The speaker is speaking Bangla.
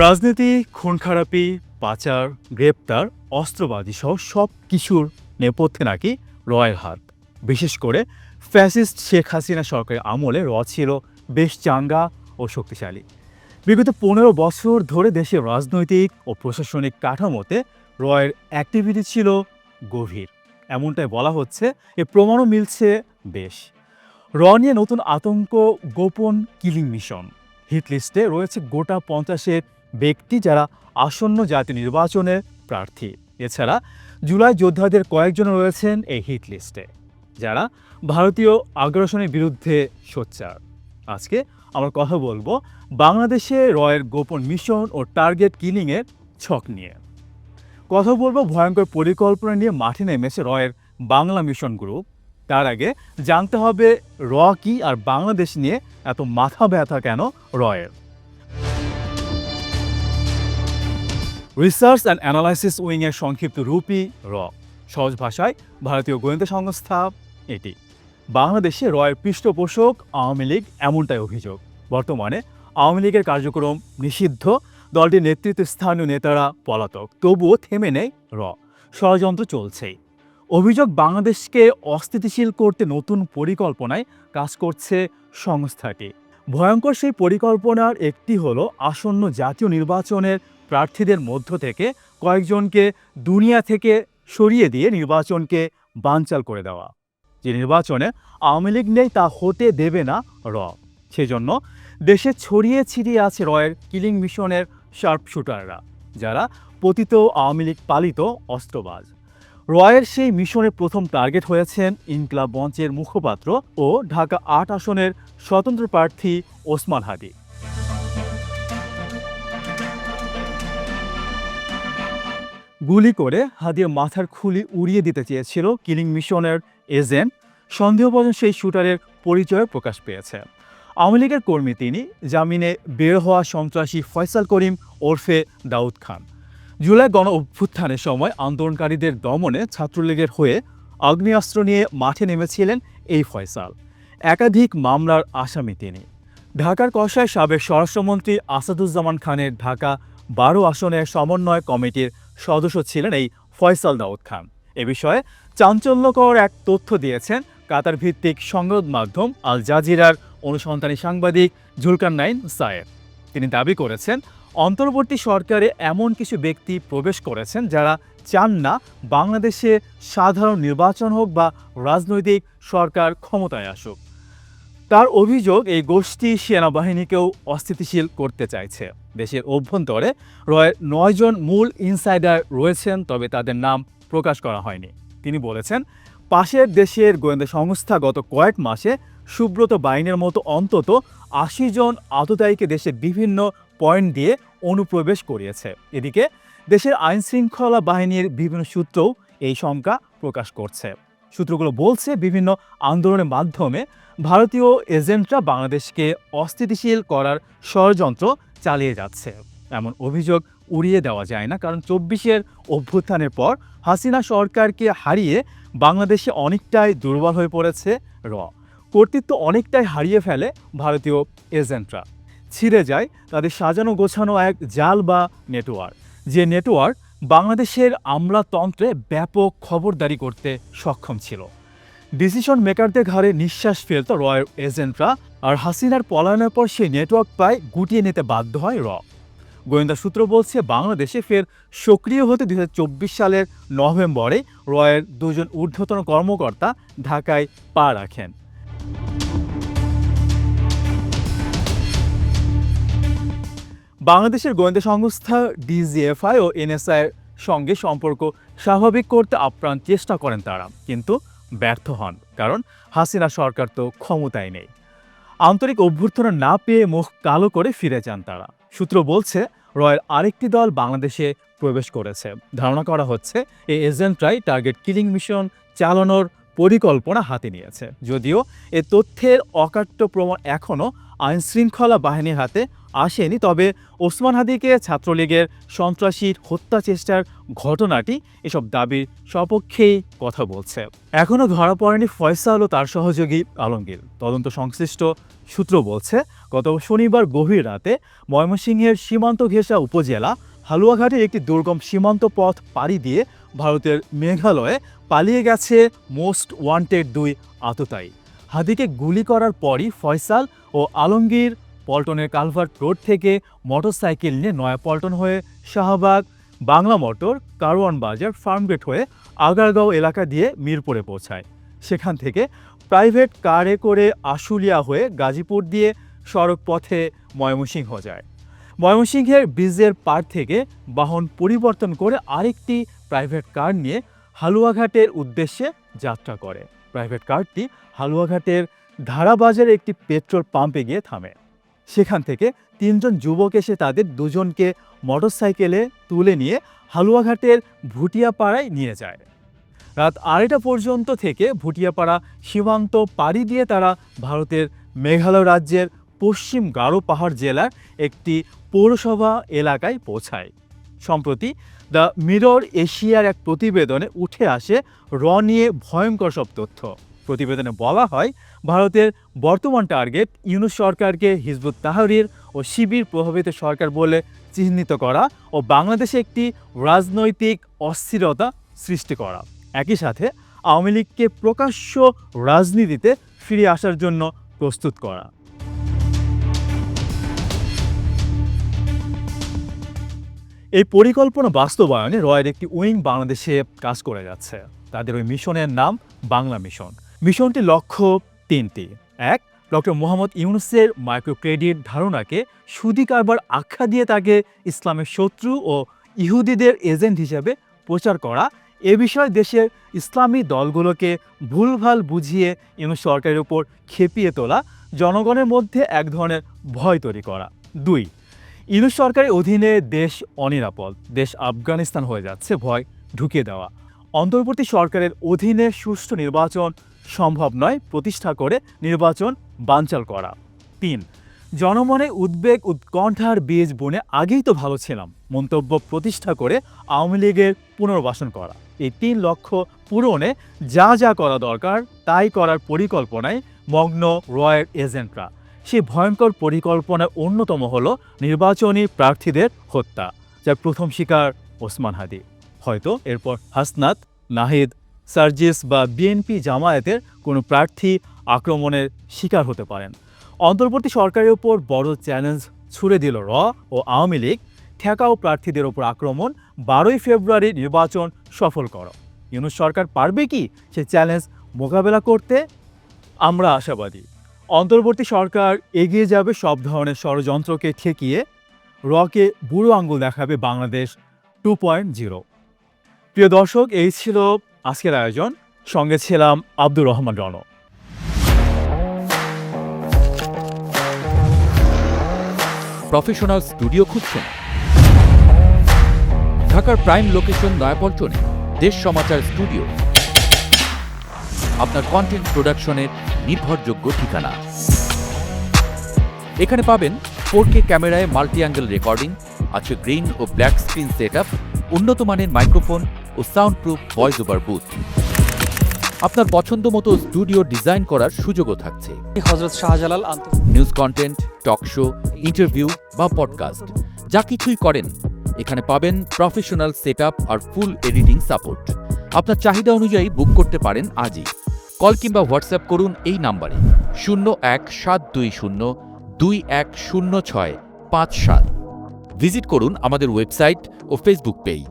রাজনীতি, খুন-খারাপি, পাচার, গ্রেপ্তার, অস্ত্রবাজি সহ সব কিছুর নেপথ্যে নাকি রয়ের হাত। বিশেষ করে ফ্যাসিস্ট শেখ হাসিনা সরকারের আমলে ছিল বেশ চাঙ্গা ও শক্তিশালী। বিগত ১৫ বছর ধরে দেশের রাজনৈতিক ও প্রশাসনিক কাঠামোতে রয়ের অ্যাক্টিভিটি ছিল গভীর। এমনটাই বলা হচ্ছে, এর প্রমাণও মিলছে বেশ। নিয়ে নতুন আতঙ্ক, গোপন কিলিং মিশন। হিট লিস্টে রয়েছে গোটা ৫০-এর ব্যক্তি যারা আসন্ন জাতীয় নির্বাচনের প্রার্থী। এছাড়া জুলাই যোদ্ধাদের কয়েকজন রয়েছেন এই হিট লিস্টে, যারা ভারতীয় আগ্রাসনের বিরুদ্ধে সোচ্চার। আজকে আমরা কথা বলবো বাংলাদেশে রয়ের গোপন মিশন ও টার্গেট কিলিংয়ের ছক নিয়ে। কথা বলবো ভয়ঙ্কর পরিকল্পনা নিয়ে মাঠে নেমেছে রয়ের বাংলা মিশন গ্রুপ। তার আগে জানতে হবে কি আর বাংলাদেশ নিয়ে এত মাথা ব্যথা কেন রয়ের। রিসার্চ অ্যান্ড অ্যানালাইসিস উইংয়ের সংক্ষিপ্ত রূপই সহজ ভাষায় ভারতীয় গোয়েন্দা সংস্থা এটি। বাংলাদেশে রয়ের পৃষ্ঠপোষক আওয়ামী লীগ, এমনটাই অভিযোগ। বর্তমানে আওয়ামী লীগের কার্যক্রম নিষিদ্ধ, দলটির নেতৃত্বে স্থানীয় নেতারা পলাতক, তবুও থেমে নেই ষড়যন্ত্র চলছেই। অভিযোগ, বাংলাদেশকে অস্থিতিশীল করতে নতুন পরিকল্পনায় কাজ করছে সংস্থাটি। ভয়ঙ্কর সেই পরিকল্পনার একটি হলো আসন্ন জাতীয় নির্বাচনের প্রার্থীদের মধ্য থেকে কয়েকজনকে দুনিয়া থেকে সরিয়ে দিয়ে নির্বাচনকে বানচাল করে দেওয়া। যে নির্বাচনে আওয়ামী লীগ নেই তা হতে দেবে না সেজন্য দেশে ছড়িয়ে ছিটিয়ে আছে রয়ের কিলিং মিশনের শার্প শুটাররা, যারা পতিত আওয়ামী লীগ পালিত অস্ত্রবাজ। রয়ের সেই মিশনের প্রথম টার্গেট হয়েছেন ইনকিলাব মঞ্চের মুখপাত্র ও ঢাকা ৮ আসনের স্বতন্ত্র প্রার্থী ওসমান হাদি। গুলি করে হাদির মাথার খুলি উড়িয়ে দিতে চেয়েছিল কিলিং মিশনের এজেন্ট। সন্দেহভাজন সেই শুটারের পরিচয় প্রকাশ পেয়েছে। আওয়ামী লীগের কর্মী তিনি, জামিনে বের হওয়া সন্ত্রাসী ফয়সাল করিম ওরফে দাউদ খান। জুলাই গণ অভ্যুত্থানের সময় আন্দোলনকারীদের দমনে ছাত্রলীগের হয়ে আগ্নেয়াস্ত্র নিয়ে মাঠে নেমেছিলেন এই ফয়সাল। একাধিক মামলার আসামি তিনি। ঢাকার কষায় সাবেক স্বরাষ্ট্রমন্ত্রী আসাদুজ্জামান খানের ঢাকা ১২ আসনের সমন্বয় কমিটির সদস্য ছিলেন এই ফয়সাল দাউদ খান। এ বিষয়ে চাঞ্চল্যকর এক তথ্য দিয়েছেন কাতার ভিত্তিক সংবাদ মাধ্যম আল জাজিরার অনুসন্ধানী সাংবাদিক জুলকারনাইন সায়েদ। তিনি দাবি করেছেন, অন্তর্বর্তী সরকারে এমন কিছু ব্যক্তি প্রবেশ করেছেন যারা চান না বাংলাদেশে সাধারণ নির্বাচন হোক বা রাজনৈতিক সরকার ক্ষমতায় আসুক। তার অভিযোগ, এই গোষ্ঠী সেনাবাহিনীকেও অস্থিতিশীল করতে চাইছে। দেশের অভ্যন্তরে রয়ের ৯ জন মূল ইনসাইডার রয়েছেন, তবে তাদের নাম প্রকাশ করা হয়নি। তিনি বলেছেন, পাশের দেশের গোয়েন্দা সংস্থা গত কয়েক মাসে সুব্রত বাইনের মতো অন্তত ৮০ জন আততায়ীকে দেশের বিভিন্ন পয়েন্ট দিয়ে অনুপ্রবেশ করিয়েছে। এদিকে দেশের আইনশৃঙ্খলা বাহিনীর বিভিন্ন সূত্রও এই শঙ্কা প্রকাশ করছে। সূত্রগুলো বলছে, বিভিন্ন আন্দোলনের মাধ্যমে ভারতীয় এজেন্টরা বাংলাদেশকে অস্থিতিশীল করার ষড়যন্ত্র চালিয়ে যাচ্ছে। এমন অভিযোগ উড়িয়ে দেওয়া যায় না, কারণ ২৪-এর অভ্যুত্থানের পর হাসিনা সরকারকে হারিয়ে বাংলাদেশে অনেকটাই দুর্বল হয়ে পড়েছে কর্তৃত্ব অনেকটাই হারিয়ে ফেলে ভারতীয় এজেন্টরা। ছিঁড়ে যায় তাদের সাজানো গোছানো এক জাল বা নেটওয়ার্ক, যে নেটওয়ার্ক বাংলাদেশের আমলাতন্ত্রে ব্যাপক খবরদারি করতে সক্ষম ছিল। ডিসিশন মেকারদের ঘাড়ে নিঃশ্বাস ফেলত রয়ের এজেন্টরা, আর হাসিনার পলায়নের পর সেই নেটওয়ার্ক প্রায় গুটিয়ে নিতে বাধ্য হয় গোয়েন্দা সূত্র বলছে, বাংলাদেশে ফের সক্রিয় হতে ২০২৪ সালের নভেম্বরে রয়ের ২ জন ঊর্ধ্বতন কর্মকর্তা ঢাকায় পা রাখেন। বাংলাদেশের গোয়েন্দা সংস্থা ডিজিএফআই ও এনএসআইয়ের সঙ্গে সম্পর্ক স্বাভাবিক করতে আপ্রাণ চেষ্টা করেন তারা, কিন্তু ব্যর্থ হন, কারণ হাসিনা সরকার তো ক্ষমতায় নেই। আন্তরিক অভ্যর্থনা না পেয়ে মুখ কালো করে ফিরে যান তারা। সূত্র বলছে, রয়ের আরেকটি দল বাংলাদেশে প্রবেশ করেছে। ধারণা করা হচ্ছে, এই এজেন্টরাই টার্গেট কিলিং মিশন চালানোর পরিকল্পনা হাতে নিয়েছে। যদিও এ তথ্যের অকাট্য প্রমাণ এখনও আইনশৃঙ্খলা বাহিনীর হাতে আসেনি, তবে ওসমান হাদিকে ছাত্রলীগের সন্ত্রাসীর হত্যা চেষ্টার ঘটনাটি এসব দাবির সপক্ষেই কথা বলছে। এখনও ধরা পড়েনি ফয়সাল ও তার সহযোগী আলমগীর। তদন্ত সংশ্লিষ্ট সূত্র বলছে, গত শনিবার গভীর রাতে ময়মনসিংহের সীমান্ত ঘেঁষা উপজেলা হালুয়াঘাটের একটি দুর্গম সীমান্ত পথ পাড়ি দিয়ে ভারতের মেঘালয়ে পালিয়ে গেছে মোস্ট ওয়ান্টেড 2 আততায়ী। হাদিকে গুলি করার পরই ফয়সাল ও আলমগীর পল্টনের কালভার্ট রোড থেকে মোটরসাইকেল নিয়ে নয়াপল্টন হয়ে শাহবাগ, বাংলা মোটর, কারওয়ান বাজার, ফার্মগেট হয়ে আগারগাঁও এলাকা দিয়ে মিরপুরে পৌঁছায়। সেখান থেকে প্রাইভেট কারে করে আশুলিয়া হয়ে গাজীপুর দিয়ে সড়ক পথে ময়মনসিংহ যায়। ময়মনসিংহের ব্রিজের পাড় থেকে বাহন পরিবর্তন করে আরেকটি প্রাইভেট কার নিয়ে হালুয়াঘাটের উদ্দেশ্যে যাত্রা করে। প্রাইভেট কারটি হালুয়াঘাটের ধারাবাজারে একটি পেট্রোল পাম্পে গিয়ে থামে। সেখান থেকে 3 জন যুবক এসে তাদের 2 জনকে মোটরসাইকেলে তুলে নিয়ে হালুয়াঘাটের ভুটিয়াপাড়ায় নিয়ে যায়। রাত 2:30 পর্যন্ত থেকে ভুটিয়াপাড়া সীমান্ত পাড়ি দিয়ে তারা ভারতের মেঘালয় রাজ্যের পশ্চিম গারো পাহাড় জেলার একটি পৌরসভা এলাকায় পৌঁছায়। সম্প্রতি দ্য মিরর এশিয়ার এক প্রতিবেদনে উঠে আসে নিয়ে ভয়ঙ্কর সব তথ্য। প্রতিবেদনে বলা হয়, ভারতের বর্তমান টার্গেট ইউনূস সরকারকে হিজবুত তাহরির ও শিবির প্রভাবিত সরকার বলে চিহ্নিত করা ও বাংলাদেশে একটি রাজনৈতিক অস্থিরতা সৃষ্টি করা। একই সাথে আওয়ামী লীগকে প্রকাশ্য রাজনীতিতে ফিরে আসার জন্য প্রস্তুত করা। এই পরিকল্পনা বাস্তবায়নে রয়ের একটি উইং বাংলাদেশে কাজ করে যাচ্ছে। তাদের ওই মিশনের নাম বাংলা মিশন। মিশনটির লক্ষ্য 3টি। 1. ডক্টর মোহাম্মদ ইউনূসের মাইক্রো ক্রেডিট ধারণাকে সুদি কারবার আখ্যা দিয়ে তাকে ইসলামের শত্রু ও ইহুদিদের এজেন্ট হিসেবে প্রচার করা। এ বিষয়ে দেশের ইসলামী দলগুলোকে ভুলভাল বুঝিয়ে ইউনূস সরকারের উপর খেপিয়ে তোলা, জনগণের মধ্যে এক ধরনের ভয় তৈরি করা। 2. ইউনূস সরকারের অধীনে দেশ অনিরাপদ, দেশ আফগানিস্তান হয়ে যাচ্ছে ভয় ঢুকিয়ে দেওয়া। অন্তর্বর্তী সরকারের অধীনে সুষ্ঠু নির্বাচন সম্ভব নয় প্রতিষ্ঠা করে নির্বাচন বানচাল করা। 3. জনমনে উদ্বেগ উৎকণ্ঠার বীজ বুনে আগেই তো ভালো ছিলাম মন্তব্য প্রতিষ্ঠা করে আওয়ামী লীগের পুনর্বাসন করা। এই 3 লক্ষ্য পূরণে যা যা করা দরকার তাই করার পরিকল্পনায় মগ্ন রয়ের এজেন্টরা। সেই ভয়ঙ্কর পরিকল্পনার অন্যতম হল নির্বাচনী প্রার্থীদের হত্যা, যার প্রথম শিকার ওসমান হাদি। হয়তো এরপর হাসনাত, নাহিদ, সার্জিস বা বিএনপি জামায়াতের কোনো প্রার্থী আক্রমণের শিকার হতে পারেন। অন্তর্বর্তী সরকারের উপর বড় চ্যালেঞ্জ ছুড়ে দিল ও আওয়ামী লীগ। ঠেকাও প্রার্থীদের ওপর আক্রমণ, 12ই ফেব্রুয়ারি নির্বাচন সফল করো। ইউনূস সরকার পারবে কি সে চ্যালেঞ্জ মোকাবেলা করতে? আমরা আশাবাদী অন্তর্বর্তী সরকার এগিয়ে যাবে সব ধরনের ষড়যন্ত্রকে ঠেকিয়ে। কে বুড়ো আঙ্গুল দেখাবে বাংলাদেশ 2.0। প্রিয় দর্শক, এই ছিল আজকের আয়োজন। সঙ্গে ছিলাম আব্দুর রহমান রণ। প্রফেশনাল স্টুডিও খুঁজছেন? ঢাকার প্রাইম লোকেশন নয়াপল্টনে দেশ সমাচার স্টুডিও আপনার কন্টেন্ট প্রোডাকশনের নির্ভরযোগ্য ঠিকানা। এখানে পাবেন 4K ক্যামেরায় মাল্টি অ্যাঙ্গেল রেকর্ডিং, আছে গ্রিন ও ব্ল্যাক স্ক্রিন সেটআপ, উন্নত মানের মাইক্রোফোন ও sound proof voice over booth. আপনার পছন্দ মতো স্টুডিও ডিজাইন করার সুযোগও থাকছে। Hazrat Shahjalal news content, talk show, interview বা পডকাস্ট যা কিছুই করেন এখানে পাবেন প্রফেশনাল সেটআপ আর ফুল এডিটিং সাপোর্ট। আপনার চাহিদা অনুযায়ী বুক করতে পারেন আজই। কল কিংবা হোয়াটসঅ্যাপ করুন এই নাম্বারে 01-720-210657। ভিজিট করুন আমাদের ওয়েবসাইট ও ফেসবুক পেজ।